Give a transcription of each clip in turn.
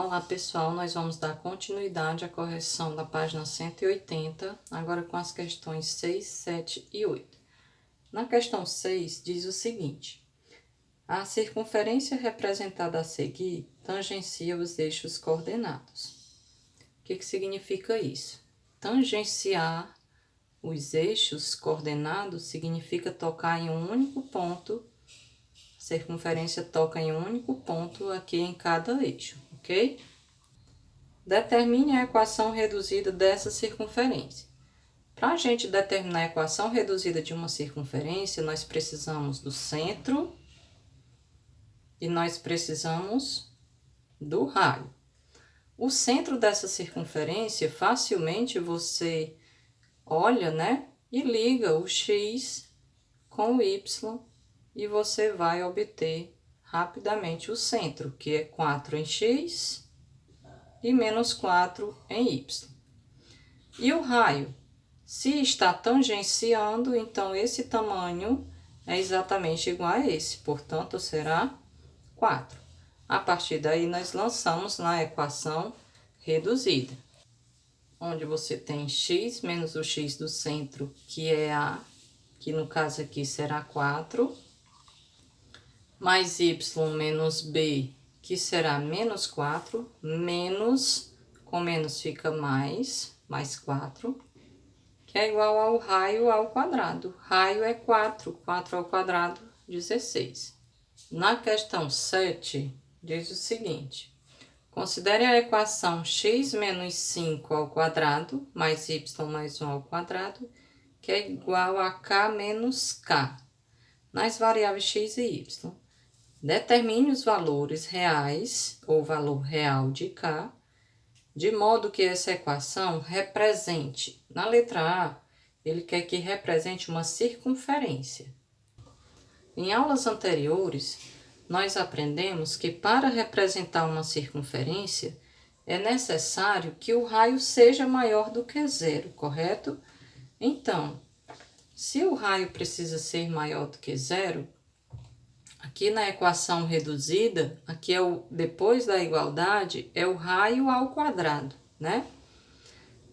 Olá pessoal, nós vamos dar continuidade à correção da página 180, agora com as questões 6, 7 e 8. Na questão 6 diz o seguinte: a circunferência representada a seguir tangencia os eixos coordenados. O que significa isso? Tangenciar os eixos coordenados significa tocar em um único ponto. A circunferência toca em um único ponto aqui em cada eixo, ok? Determine a equação reduzida dessa circunferência. Para a gente determinar a equação reduzida de uma circunferência, nós precisamos do centro e nós precisamos do raio. O centro dessa circunferência, facilmente você olha, né? E liga o x com o y e você vai obter rapidamente o centro, que é 4 em x e menos 4 em y. E o raio? Se está tangenciando, então esse tamanho é exatamente igual a esse, portanto, será 4. A partir daí, nós lançamos na equação reduzida, onde você tem x menos o x do centro, que é a, que no caso aqui será 4, mais y menos b, que será menos 4, menos, com menos fica mais 4, que é igual ao raio ao quadrado. Raio é 4, 4 ao quadrado, 16. Na questão 7, diz o seguinte: considere a equação x menos 5 ao quadrado, mais y mais 1 ao quadrado, que é igual a k menos k, nas variáveis x e y. Determine os valores reais, ou valor real de k, de modo que essa equação represente, na letra A, ele quer que represente uma circunferência. Em aulas anteriores, nós aprendemos que para representar uma circunferência, é necessário que o raio seja maior do que zero, correto? Então, se o raio precisa ser maior do que zero, aqui na equação reduzida, aqui é o depois da igualdade, é o raio ao quadrado, né?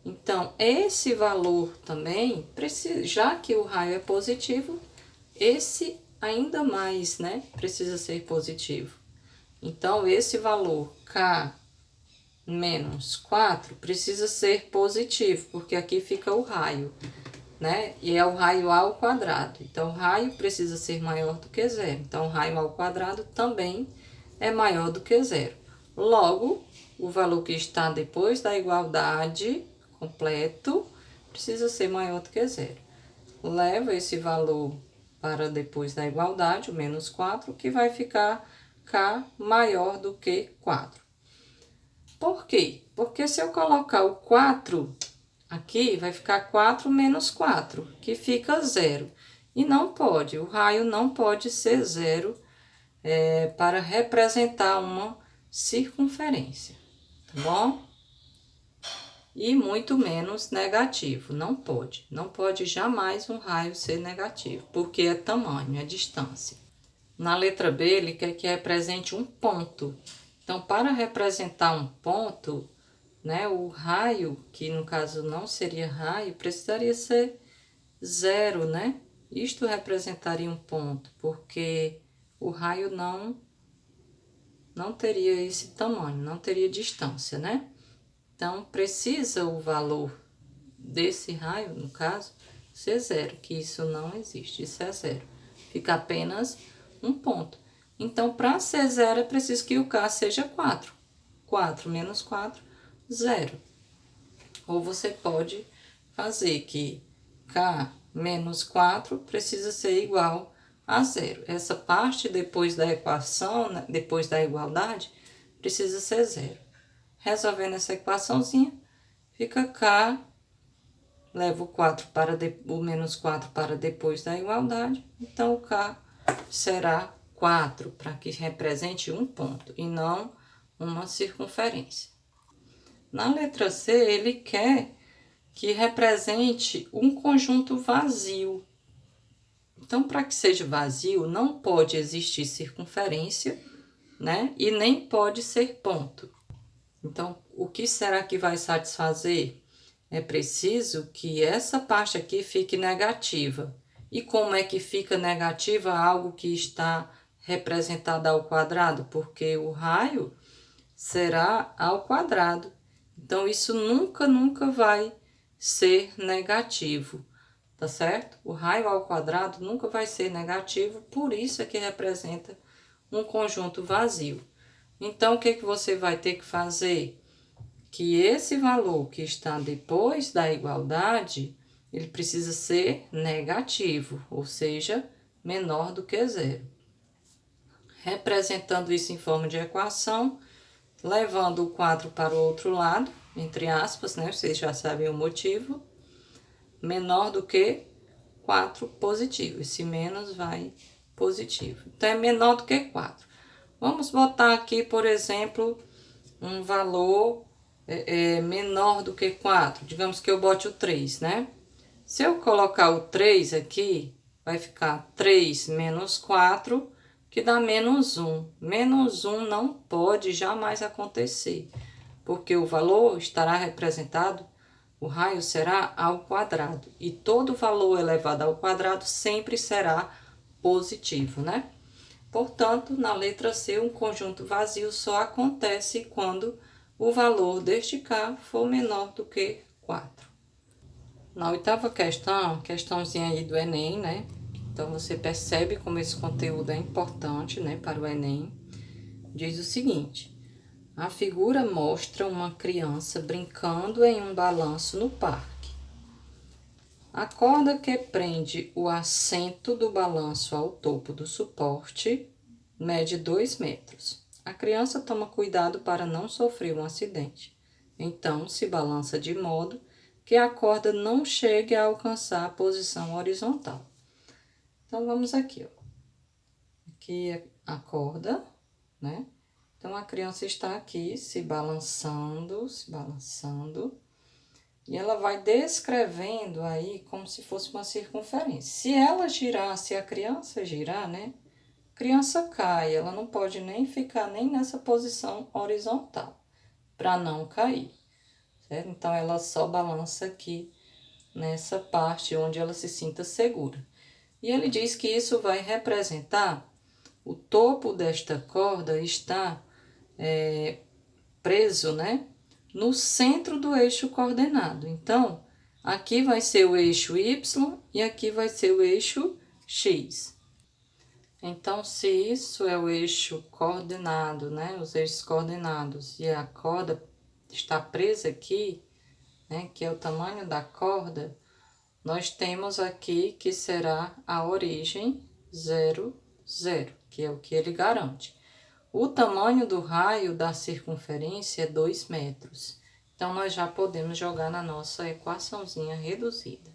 Então, esse valor também, já que o raio é positivo, esse ainda mais, né? Precisa ser positivo. Então, esse valor k menos 4 precisa ser positivo, porque aqui fica o raio, né? E é o raio ao quadrado. Então, o raio precisa ser maior do que zero. Então, o raio ao quadrado também é maior do que zero. Logo, o valor que está depois da igualdade completo precisa ser maior do que zero. Leva esse valor para depois da igualdade, o menos 4, que vai ficar k maior do que 4. Por quê? Porque se eu colocar o 4 aqui, vai ficar 4 menos 4, que fica 0. E não pode, o raio não pode ser 0 para representar uma circunferência, tá bom? E muito menos negativo, não pode jamais um raio ser negativo, porque é tamanho, é distância. Na letra B, ele quer que represente um ponto. Então, para representar um ponto, né, o raio, que no caso não seria raio, precisaria ser 0, né? Isto representaria um ponto, porque o raio não teria esse tamanho, não teria distância, né? Então, precisa o valor desse raio, no caso, ser 0, que isso não existe, isso é 0. Fica apenas um ponto. Então, para ser 0, é preciso que o k seja 4. 4 menos 4, 0. Ou você pode fazer que k menos 4 precisa ser igual a 0. Essa parte depois da equação, né, depois da igualdade, precisa ser 0. Resolvendo essa equaçãozinha, fica k, leva o menos 4 para depois da igualdade, então o k será 4, para que represente um ponto e não uma circunferência. Na letra C, ele quer que represente um conjunto vazio. Então, para que seja vazio, não pode existir circunferência, né? E nem pode ser ponto. Então, o que será que vai satisfazer? É preciso que essa parte aqui fique negativa. E como é que fica negativa algo que está representado ao quadrado? Porque o raio será ao quadrado. Então, isso nunca vai ser negativo, tá certo? O raio ao quadrado nunca vai ser negativo, por isso é que representa um conjunto vazio. Então, o que que você vai ter que fazer? Que esse valor que está depois da igualdade, ele precisa ser negativo, ou seja, menor do que zero. Representando isso em forma de equação, levando o 4 para o outro lado, entre aspas, né? Vocês já sabem o motivo. Menor do que 4 positivo. Esse menos vai positivo. Então, é menor do que 4. Vamos botar aqui, por exemplo, um valor menor do que 4. Digamos que eu bote o 3, né? Se eu colocar o 3 aqui, vai ficar 3 menos 4, que dá menos 1. Menos 1 não pode jamais acontecer, porque o valor estará representado, o raio será ao quadrado. E todo valor elevado ao quadrado sempre será positivo, né? Portanto, na letra C, um conjunto vazio só acontece quando o valor deste K for menor do que 4. Na oitava questão, questãozinha aí do Enem, né? Então, você percebe como esse conteúdo é importante, né, para o Enem. Diz o seguinte: a figura mostra uma criança brincando em um balanço no parque. A corda que prende o assento do balanço ao topo do suporte mede 2 metros. A criança toma cuidado para não sofrer um acidente. Então, se balança de modo que a corda não chegue a alcançar a posição horizontal. Então, vamos aqui, ó. Aqui é a corda, né? Então, a criança está aqui se balançando, e ela vai descrevendo aí como se fosse uma circunferência. Se ela girar, se a criança girar, né? A criança cai, ela não pode nem ficar nem nessa posição horizontal, para não cair, certo? Então, ela só balança aqui nessa parte onde ela se sinta segura. E ele diz que isso vai representar o topo desta corda está preso, né, no centro do eixo coordenado. Então, aqui vai ser o eixo Y e aqui vai ser o eixo X. Então, se isso é o eixo coordenado, né, os eixos coordenados, e a corda está presa aqui, né, que é o tamanho da corda, nós temos aqui que será a origem 0, 0, que é o que ele garante. O tamanho do raio da circunferência é 2 metros. Então, nós já podemos jogar na nossa equaçãozinha reduzida.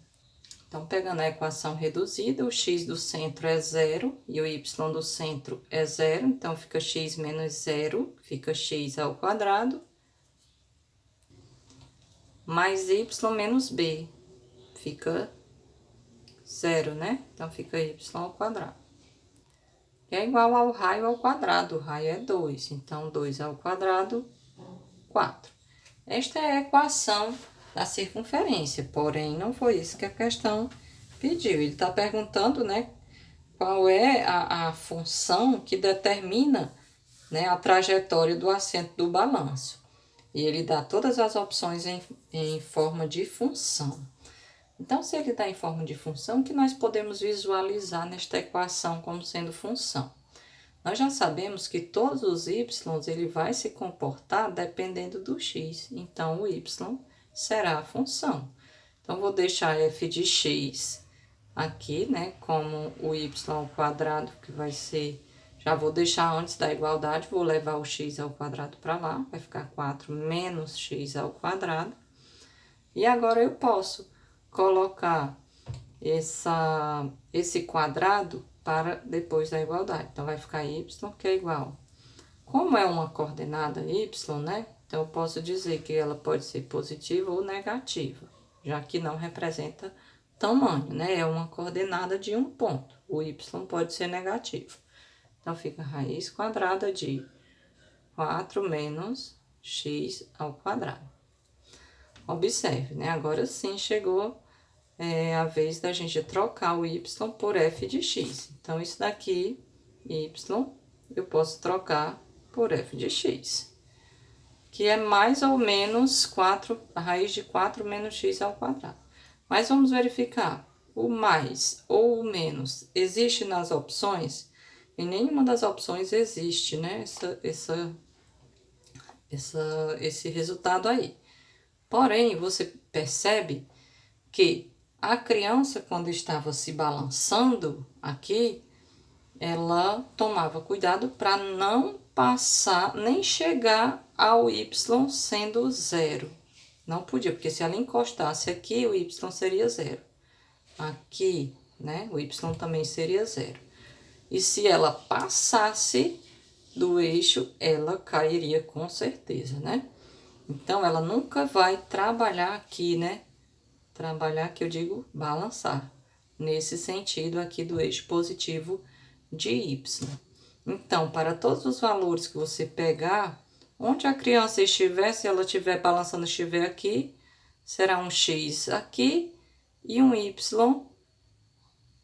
Então, pegando a equação reduzida, o x do centro é 0 e o y do centro é 0. Então, fica x menos 0, fica x ao quadrado, mais y menos b, fica 0, né? Então, fica y ao quadrado. É igual ao raio ao quadrado. O raio é 2, então 2 ao quadrado, 4. Esta é a equação da circunferência, porém não foi isso que a questão pediu. Ele está perguntando, né, qual é a função que determina, né, a trajetória do assento do balanço. E ele dá todas as opções em forma de função. Então, se ele está em forma de função, o que nós podemos visualizar nesta equação como sendo função? Nós já sabemos que todos os y ele vai se comportar dependendo do x. Então, o y será a função. Então, vou deixar f de x aqui, né, como o y ao quadrado, que vai ser... Já vou deixar antes da igualdade, vou levar o x ao quadrado para lá, vai ficar 4 menos x ao quadrado. E agora eu posso colocar esse quadrado para depois da igualdade. Então, vai ficar y, que é igual. Como é uma coordenada y, né? Então, eu posso dizer que ela pode ser positiva ou negativa, já que não representa tamanho, né? É uma coordenada de um ponto. O y pode ser negativo. Então, fica raiz quadrada de 4 menos x ao quadrado. Observe, né? Agora sim chegou a vez da gente trocar o y por f de x. Então, isso daqui, y, eu posso trocar por f de x, que é mais ou menos 4, a raiz de 4 menos x ao quadrado. Mas vamos verificar, o mais ou o menos existe nas opções? Em nenhuma das opções existe, né, esse resultado aí. Porém, você percebe que a criança, quando estava se balançando aqui, ela tomava cuidado para não passar, nem chegar ao y sendo 0. Não podia, porque se ela encostasse aqui, o y seria 0. Aqui, né, o y também seria 0. E se ela passasse do eixo, ela cairia com certeza, né? Então, ela nunca vai trabalhar aqui, né? Trabalhar, que eu digo, balançar. Nesse sentido aqui do eixo positivo de y. Então, para todos os valores que você pegar, onde a criança estiver, se ela estiver balançando, estiver aqui, será um x aqui e um y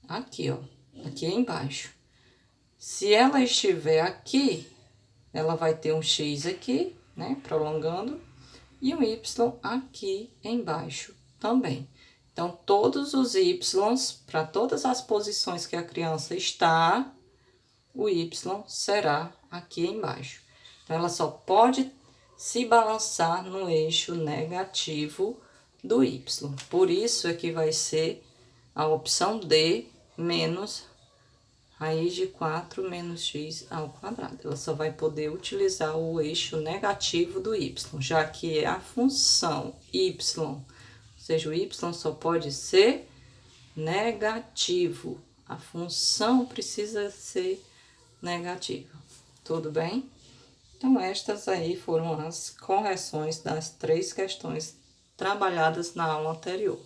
aqui, ó. Aqui embaixo. Se ela estiver aqui, ela vai ter um x aqui, né, prolongando, e um y aqui embaixo também. Então, todos os y, para todas as posições que a criança está, o y será aqui embaixo. Então, ela só pode se balançar no eixo negativo do y. Por isso é que vai ser a opção D, menos raiz de 4 menos x ao quadrado. Ela só vai poder utilizar o eixo negativo do y, já que a função y, ou seja, o y só pode ser negativo. A função precisa ser negativa. Tudo bem? Então, estas aí foram as correções das 3 questões trabalhadas na aula anterior.